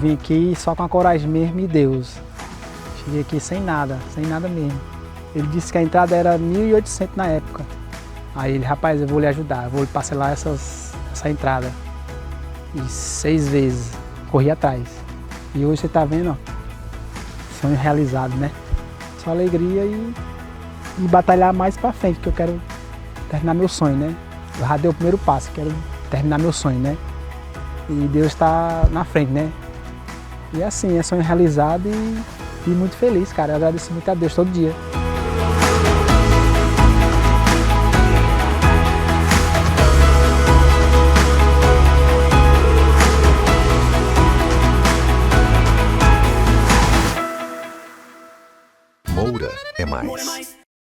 vim aqui só com a coragem mesmo e Deus. Cheguei aqui sem nada mesmo. Ele disse que a entrada era 1.800 na época. Aí ele, rapaz, eu vou lhe ajudar, eu vou lhe parcelar essa entrada. E 6 vezes, corri atrás. E hoje você tá vendo, ó, sonho realizado, né? Só alegria e batalhar mais pra frente, que eu quero terminar meu sonho, né? Eu já dei o primeiro passo, quero terminar meu sonho, né? E Deus está na frente, né? E assim, é sonho realizado e muito feliz, cara. Eu agradeço muito a Deus todo dia. Moura é mais.